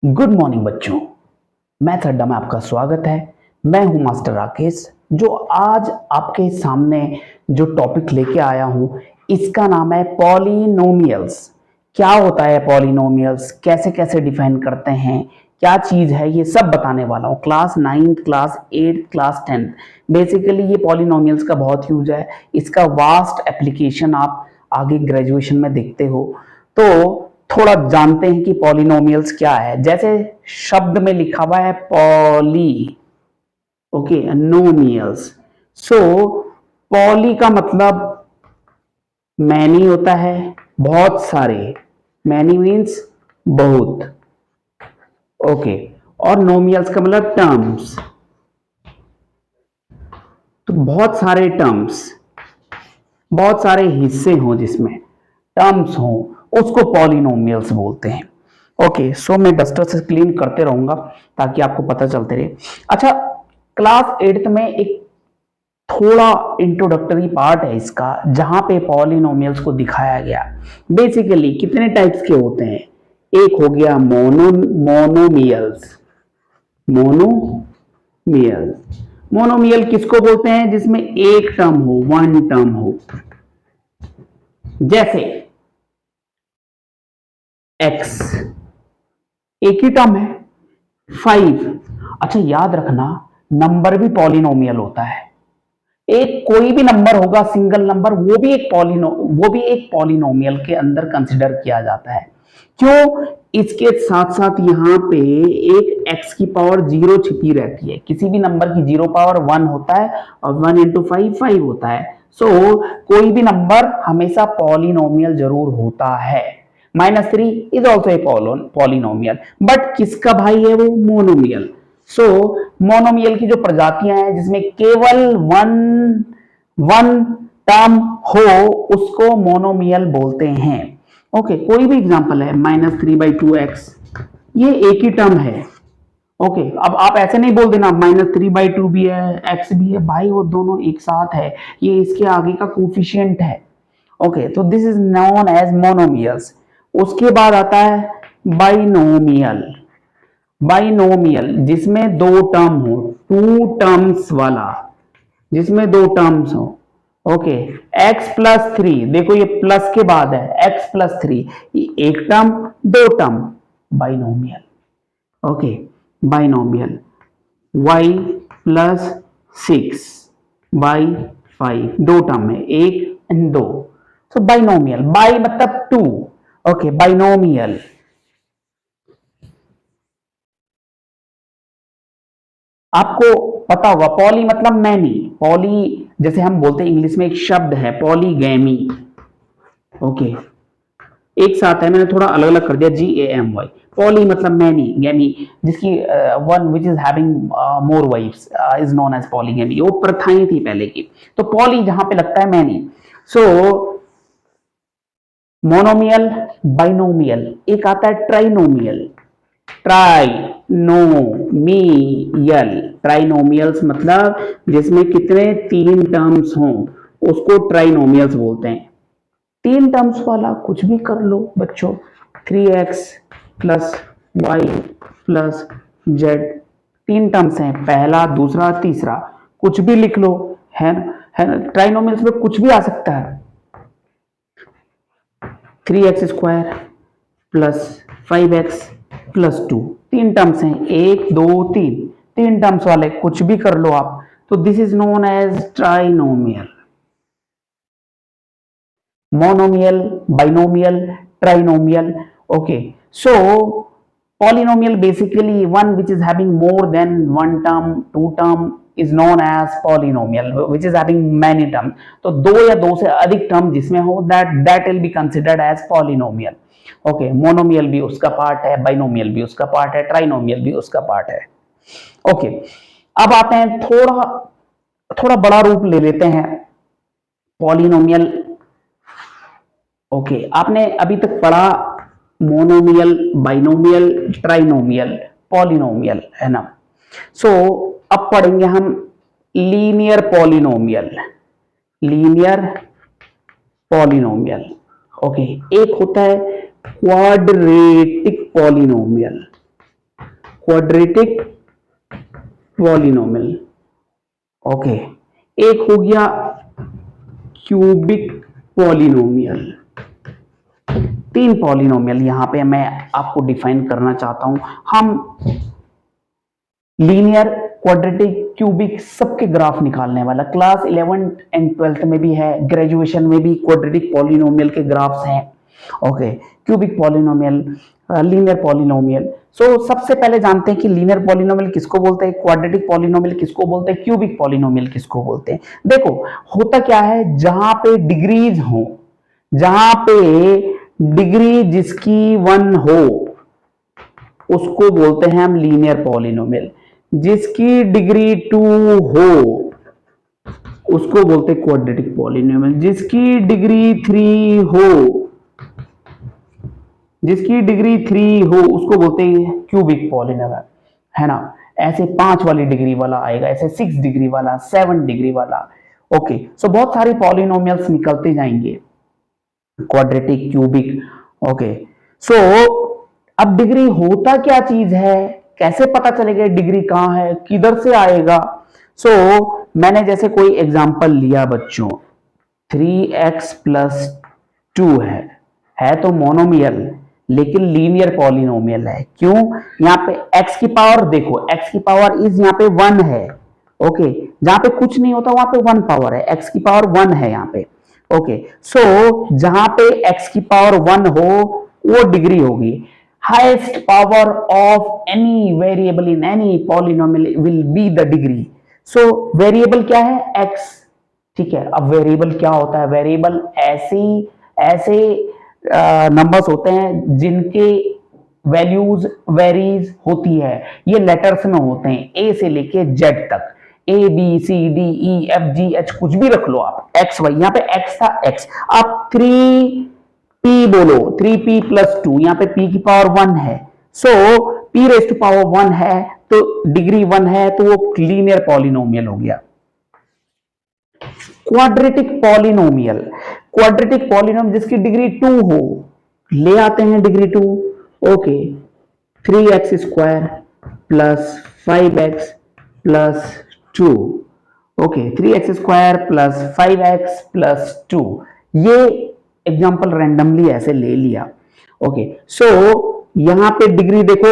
Good morning बच्चों। Maths अड्डा में आपका स्वागत है। मैं हूं मास्टर राकेश। जो आज आपके सामने जो टॉपिक लेके आया हूं इसका नाम है पॉलिनोमियल्स। क्या होता है पॉलिनोमियल्स, कैसे कैसे डिफाइन करते हैं, क्या चीज है, ये सब बताने वाला हूं। Class 9th, class 8th, class 10th basically ये पॉलिनोमियल्स का बहुत यूज है। इसका वास्ट एप्लीकेशन आप आगे ग्रेजुएशन में देखते हो। तो थोड़ा जानते हैं कि पॉलिनोमियल्स क्या है। जैसे शब्द में लिखा हुआ है पॉली, ओके, नोमियल्स। सो पॉली का मतलब मैनी होता है, बहुत सारे। मैनी मीन्स बहुत, ओके। और नोमियल्स का मतलब टर्म्स, तो बहुत सारे टर्म्स, बहुत सारे हिस्से हों जिसमें टर्म्स हों, उसको पॉलिनोमियल्स बोलते हैं। ओके, सो मैं डस्टर से क्लीन करते रहूंगा ताकि आपको पता चलते रहे। अच्छा, क्लास 8th में एक थोड़ा इंट्रोडक्टरी पार्ट है इसका, जहां पे पॉलिनोमियल्स को दिखाया गया। बेसिकली कितने टाइप्स के होते हैं। एक हो गया मोनोमियल्स। मोनोमियल मोनोमियल किसको बोलते हैं? जिसमें एक टर्म हो, वन टर्म हो। जैसे एक्स, एक ही टर्म है। 5, अच्छा याद रखना, नंबर भी पॉलिनोमियल होता है। एक कोई भी नंबर होगा, सिंगल नंबर, वो भी एक पॉलिनोमियल के अंदर कंसिडर किया जाता है। क्यों? इसके साथ साथ यहां पे एक x की पावर 0 छिपी रहती है। किसी भी नंबर की 0 पावर 1 होता है और 1 इंटू 5 5 होता है। सो कोई भी नंबर हमेशा पॉलिनोमियल जरूर होता है। -3 is also a polynomial, but किसका भाई है वो? मोनोमियल। सो मोनोमियल की जो प्रजातियां हैं जिसमें केवल वन वन टर्म हो, उसको मोनोमियल बोलते हैं। ओके, कोई भी एग्जांपल है, -3/2x, ये एक ही टर्म है। ओके, अब आप ऐसे नहीं बोल देना -3/2 भी है, x भी है, भाई वो दोनों एक साथ है, ये इसके आगे का कोफिशिएंट है। ओके, तो this is known as monomials. उसके बाद आता है बाइनोमियल। बाइनोमियल जिसमें दो टर्म हो, टू टर्म्स वाला, जिसमें दो टर्म्स हो। ओके, x+3, देखो ये प्लस के बाद है, x+3, एक टर्म, दो term, binomial. Okay, binomial. y+6/5, दो टर्म है, एक एंड दो। सो बाइनोमियल, बाई मतलब टू। Okay, binomial. आपको पता होगा पॉली मतलब मैनी। पॉली जैसे हम बोलते हैं, इंग्लिश में एक शब्द है पॉलीगैमी। ओके, एक साथ है, मैंने थोड़ा अलग अलग कर दिया, GAMY। पॉली मतलब मैनी, गैमी जिसकी one which is having more wives is known as polygamy. वो प्रथाएं थी पहले की। तो पॉली जहां पे लगता है मैनी। सो मोनोमियल, बाइनोमियल, एक आता है ट्राइनोमियल। ट्राइनोमियल, ट्राइनोमियल्स मतलब जिसमें कितने तीन टर्म्स हों, उसको ट्राइनोमियल्स बोलते हैं। तीन टर्म्स वाला कुछ भी कर लो बच्चों, 3x plus y plus z, तीन टर्म्स हैं, पहला दूसरा तीसरा, कुछ भी लिख लो, है ना? ट्राइनोमियल्स में कुछ भी आ सकता है। 3x² प्लस 5x+2, तीन टर्म्स हैं, एक दो तीन, तीन टर्म्स वाले कुछ भी कर लो आप। तो this is known as trinomial. Monomial, binomial, trinomial. Okay, so polynomial basically one which is having more than one term, two term is known as polynomial, which is having many terms. तो दो या दो से अधिक term जिसमें हो, that will be considered as polynomial. Okay, monomial भी उसका पार्ट है, बाइनोमियल भी उसका पार्ट है, ट्राइनोमियल भी उसका पार्ट है। ओके, अब आते हैं, थोड़ा थोड़ा बड़ा रूप ले लेते हैं पॉलिनोमियल। ओके, आपने अभी तक पढ़ा मोनोमियल, बाइनोमियल, ट्राइनोमियल, पॉलिनोमियल, है ना? सो अब पढ़ेंगे हम linear polynomial. Linear polynomial. Okay, एक होता है quadratic polynomial. Quadratic polynomial. Okay, एक हो गया क्यूबिक पॉलिनोमियल। तीन पॉलिनोमियल यहां पे मैं आपको डिफाइन करना चाहता हूं। हम लीनियर, क्वाड्रेटिक, क्यूबिक सबके ग्राफ निकालने वाला। क्लास 11 एंड 12 में भी है, ग्रेजुएशन में भी क्वाड्रेटिक पॉलिनोमियल के ग्राफ्स हैं। Okay, cubic polynomial, linear polynomial. So सबसे पहले जानते हैं कि लीनियर पॉलिनोमियल किसको बोलते हैं, क्वाड्रेटिक पॉलिनोमियल किसको बोलते हैं, क्यूबिक पॉलिनोमियल किसको बोलते हैं। देखो होता क्या है, जहां पे डिग्रीज हो, जहां पे डिग्री जिसकी 1 हो उसको बोलते हैं हम लीनियर पॉलिनोमियल। जिसकी डिग्री 2 हो उसको बोलते हैं क्वाड्रेटिक पॉलिनोमियल। जिसकी डिग्री 3 हो, जिसकी डिग्री 3 हो उसको बोलते हैं क्यूबिक पॉलिनोमियल, है ना। ऐसे 5 वाली डिग्री वाला आएगा, ऐसे 6 डिग्री वाला, 7 डिग्री वाला। ओके, सो बहुत सारे पॉलिनोमियल्स निकलते जाएंगे, क्वाड्रेटिक, क्यूबिक। ओके, सो अब डिग्री होता क्या चीज है, कैसे पता चलेगा डिग्री कहां है, किधर से आएगा। सो मैंने जैसे कोई एग्जांपल लिया बच्चों, 3x प्लस 2 है तो मोनोमियल लेकिन लीनियर पॉलिनोमियल है। क्यों, यहाँ पे x की पावर देखो, x की पावर इज यहाँ पे 1 है। ओके, जहां पे कुछ नहीं होता वहां पे 1 पावर है, x की पावर 1 है यहाँ पे। ओके, सो जहां पे x की पावर 1 हो वो डिग्री होगी। Highest power of any variable in any polynomial will be the degree. So variable क्या है, x। ठीक है, अब वेरिएबल क्या होता है, वेरिएबल ऐसे नंबर्स होते हैं जिनके वैल्यूज वेरीज होती है। ये लेटर्स में होते हैं, ए से लेके जेड तक, A B C D E F G H, कुछ भी रख लो आप, एक्स वाई। यहाँ पे एक्स था एक्स, आप 3p बोलो, 3p प्लस 2, यहाँ पे p की पावर 1 है। सो p रेज टू पावर 1 है तो डिग्री 1 है, तो वो लीनियर पॉलिनोमियल हो गया। क्वाड्रेटिक पॉलिनोमियल, क्वाड्रेटिक पॉलिनोमियल जिसकी डिग्री 2 हो, ले आते हैं degree 2। Okay, 3x square plus 5x plus 2। Okay, 3x square plus 5x plus 2, ये एग्जांपल रैंडमली ऐसे ले लिया। ओके, सो यहां पे डिग्री देखो,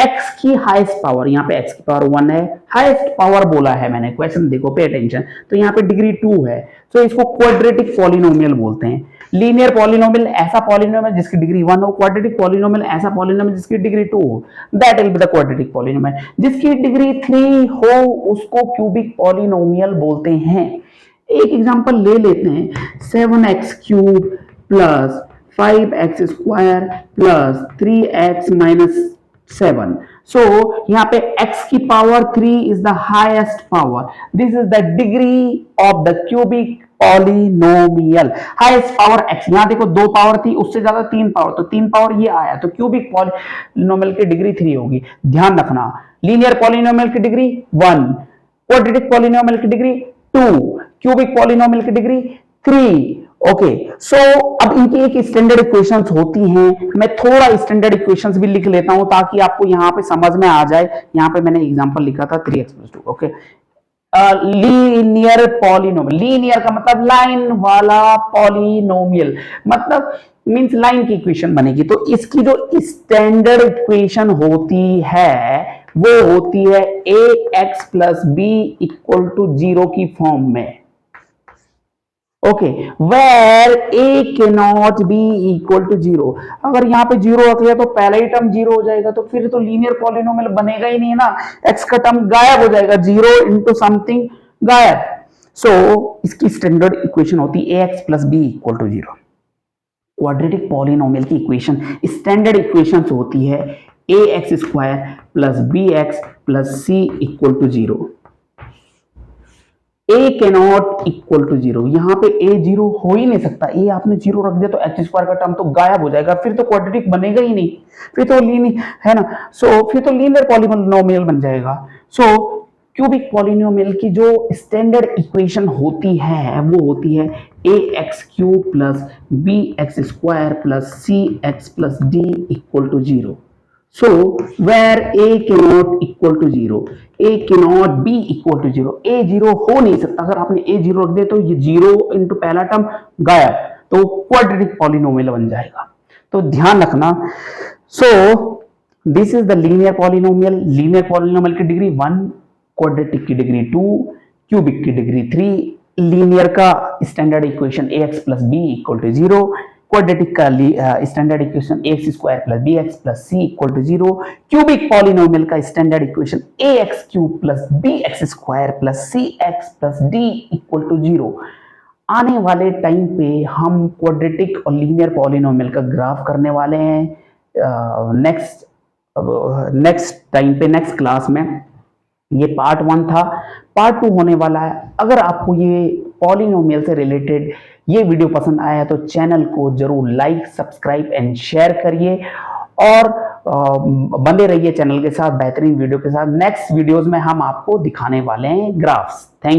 x की हाईएस्ट पावर, यहाँ पे x की पावर 1 है, हाईएस्ट पावर बोला है मैंने, क्वेश्चन देखो, पे अटेंशन। तो यहाँ पे डिग्री 2 है, तो इसको क्वाड्रेटिक पॉलिनोमियल बोलते हैं। लीनियर पॉलिनोमियल ऐसा पॉलिनोमियल जिसकी डिग्री 1 हो, क्वाड्रेटिक पॉलिनोमियल ऐसा पॉलिनोमियल जिसकी डिग्री 2 हो, that will be the quadratic polynomial. जिसकी डिग्री 3 हो उसको क्यूबिक पॉलिनोमियल बोलते हैं। एक एग्जांपल ले लेते हैं, 7x cube plus 5x square plus 3x minus 7। सो यहाँ पे x की power 3 is the highest power, this is the degree of the cubic polynomial. Highest power x, यहाँ देखो 2 पावर थी, उससे ज्यादा 3 पावर, तो 3 पावर ये आया, तो क्यूबिक पॉलिनोमियल की डिग्री 3 होगी। ध्यान रखना, लीनियर पॉलिनोमियल की डिग्री 1, क्वाड्रेटिक पॉलिनोमियल की डिग्री 2, क्यूबिक पॉलिनोमियल की डिग्री 3। ओके, सो अब इनकी एक स्टैंडर्ड इक्वेशंस होती हैं। मैं थोड़ा स्टैंडर्ड इक्वेशंस भी लिख लेता हूं ताकि आपको यहां पे समझ में आ जाए। यहां पे मैंने एग्जांपल लिखा था 3x plus 2। Okay, linear polynomial, linear का मतलब लाइन वाला पॉलिनोमियल, मतलब मींस लाइन की इक्वेशन बनेगी। तो इसकी जो स्टैंडर्ड इक्वेशन होती है वो होती है ax plus B equal to 0 की फॉर्म में। Okay, where a cannot be equal to 0। अगर यहाँ पे 0 रख लिया तो पहला ही टर्म 0 हो जाएगा, तो फिर तो लीनियर पॉलिनोमियल बनेगा ही नहीं ना, x का टर्म गायब हो जाएगा, 0 इंटू समथिंग गायब। सो इसकी स्टैंडर्ड इक्वेशन होती है ax plus B equal to 0। Quadratic polynomial की इक्वेशन, स्टैंडर्ड इक्वेशन होती है ax square plus bx plus c equal to 0। a cannot equal to 0, यहां पे a 0 हो ही नहीं सकता, a आपने 0 रख दिया तो x स्क्वायर का टर्म तो गायब हो जाएगा, फिर तो क्वाड्रेटिक बनेगा ही नहीं, फिर तो लीनियर है ना। सो फिर तो लीनियर पॉलिनोमियल बन जाएगा। सो क्यूबिक पॉलिनोमियल की जो स्टैंडर्ड इक्वेशन होती है वो होती है ax cube plus bx square plus cx plus d equal to 0। So where a cannot equal to 0, a cannot be equal to 0, a 0 हो नहीं सकता। अगर आपने a 0 रख दिया तो ये 0 इंटू पहला टर्म गायब, तो क्वाड्रेटिक पॉलिनोमियल बन जाएगा। तो ध्यान रखना। So this is the linear polynomial. Linear polynomial की डिग्री 1, क्वाड्रेटिक की डिग्री 2, क्यूबिक की डिग्री 3, लीनियर का standard equation ax plus B equal to 0, quadratic का standard equation ax square plus bx plus c equal to 0, cubic polynomial का standard equation ax cube plus bx square plus cx plus d equal to 0। आने वाले time पे हम quadratic और linear polynomial का graph करने वाले हैं नेक्स्ट टाइम पे, नेक्स्ट क्लास में। ये पार्ट 1 था, पार्ट 2 होने वाला है। अगर आपको ये पॉलिनोमियल से रिलेटेड ये वीडियो पसंद आया तो चैनल को जरूर लाइक, सब्सक्राइब एंड शेयर करिए और बने रहिए चैनल के साथ बेहतरीन वीडियो के साथ। नेक्स्ट वीडियोस में हम आपको दिखाने वाले हैं ग्राफ्स। थैंक